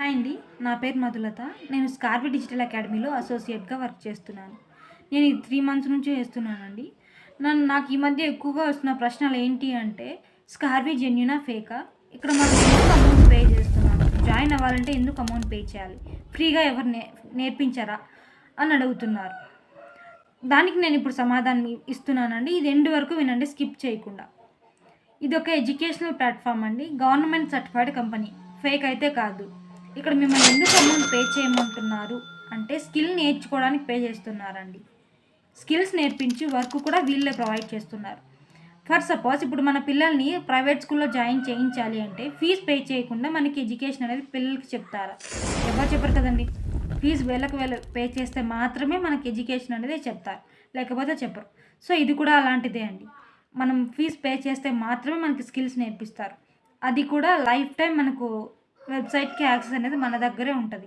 Hi అండి. నా పేరు మధులత. నేను స్కార్వి డిజిటల్ అకాడమీలో అసోసియేట్‌గా వర్క్ చేస్తున్నాను. నేను ఇది 3 మంత్స్ నుంచి చేస్తున్నానండి. నాకు ఈ మధ్య ఎక్కువగా వస్తున్న ప్రశ్నలు ఏంటి అంటే, స్కార్వి జెన్యూనా? ఫేకా? ఇక్కడ మనం ఎందుకు అమౌంట్ పే చేస్తున్నాము? జాయిన్ అవ్వాలంటే ఎందుకు అమౌంట్ పే చేయాలి? ఫ్రీగా ఎవరు నేర్పించరా? అని అడుగుతున్నారు. దానికి నేను ఇప్పుడు సమాధానం ఇస్తున్నానండి. ఇది ఎండ్ వరకు వినండి, స్కిప్ చేయకుండా. ఇదొక ఎడ్యుకేషనల్ ప్లాట్‌ఫామ్ అండి. Government certified company. ఫేక్ అయితే కాదు. ఇక్కడ మిమ్మల్ని ఎందుకు అమౌంట్ పే చేయమంటున్నారు అంటే, స్కిల్ నేర్చుకోవడానికి పే చేస్తున్నారండి. స్కిల్స్ నేర్పించి వర్క్ కూడా వీళ్ళే ప్రొవైడ్ చేస్తున్నారు. ఫర్ సపోజ్ ఇప్పుడు మన పిల్లల్ని ప్రైవేట్ స్కూల్లో జాయిన్ చేయించాలి అంటే ఫీజు పే చేయకుండా మనకి ఎడ్యుకేషన్ అనేది పిల్లలకి చెప్తారా? ఎవరు చెప్పరు కదండి. ఫీజు వేలకు పే చేస్తే మాత్రమే మనకి ఎడ్యుకేషన్ అనేది చెప్తారు, లేకపోతే చెప్పరు. సో ఇది కూడా అలాంటిదే అండి. మనం ఫీజు పే చేస్తే మాత్రమే మనకి స్కిల్స్ నేర్పిస్తారు. అది కూడా లైఫ్ టైం మనకు వెబ్సైట్‌కి యాక్సెస్ అనేది మన దగ్గరే ఉంటుంది.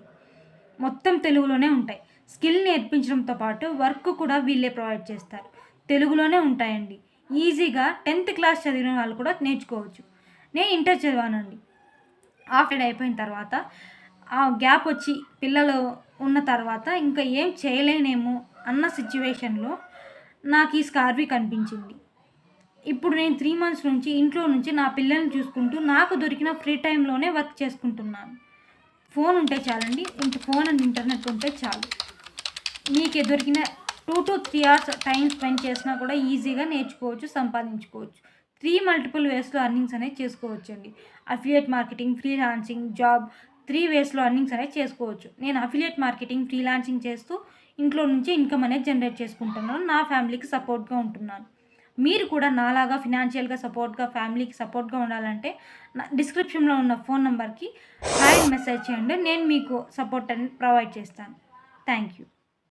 మొత్తం తెలుగులోనే ఉంటాయి. స్కిల్ నేర్పించడంతో పాటు వర్క్ కూడా వీళ్ళే ప్రొవైడ్ చేస్తారు. తెలుగులోనే ఉంటాయండి. ఈజీగా 10th క్లాస్ చదివిన వాళ్ళు కూడా నేర్చుకోవచ్చు. నేను ఇంటర్ చదివానండి. ఆఫ్టర్ అయిపోయిన తర్వాత ఆ గ్యాప్ వచ్చి పిల్లలు ఉన్న తర్వాత ఇంకా ఏం చేయలేనేమో అన్న సిచ్యువేషన్‌లో నాకు ఈ స్కార్వి కనిపించింది. ఇప్పుడు నేను 3 మంత్స్ నుంచి ఇంట్లో నుంచి నా పిల్లల్ని చూసుకుంటూ నాకు దొరికిన ఫ్రీ టైంలోనే వర్క్ చేసుకుంటున్నాను. ఫోన్ ఉంటే చాలండి. ఫోన్ అండ్ ఇంటర్నెట్ ఉంటే చాలు. మీకు దొరికిన 2-3 అవర్స్ టైం స్పెండ్ చేసినా కూడా ఈజీగా నేర్చుకోవచ్చు, సంపాదించుకోవచ్చు. 3 మల్టిపుల్ వేస్‌లో ఎర్నింగ్స్ అనేది చేసుకోవచ్చండి. అఫిలియేట్ మార్కెటింగ్, ఫ్రీలాన్సింగ్, జాబ్ 3 వేస్‌లో ఎర్నింగ్స్ అనేది చేసుకోవచ్చు. నేను అఫిలియేట్ మార్కెటింగ్, ఫ్రీలాన్సింగ్ చేస్తూ ఇంట్లో నుంచి ఇన్కమ్ అనేది జనరేట్ చేసుకుంటున్నాను. నా ఫ్యామిలీకి సపోర్ట్‌గా ఉంటున్నాను. మీరు కూడా నాలాగా ఫినాన్షియల్‌గా సపోర్ట్‌గా, ఫ్యామిలీకి సపోర్ట్‌గా ఉండాలంటే డిస్క్రిప్షన్‌లో ఉన్న ఫోన్ నంబర్‌కి హాయ్ అని మెసేజ్ చేయండి. నేను మీకు సపోర్ట్ అనేది ప్రొవైడ్ చేస్తాను. Thank you.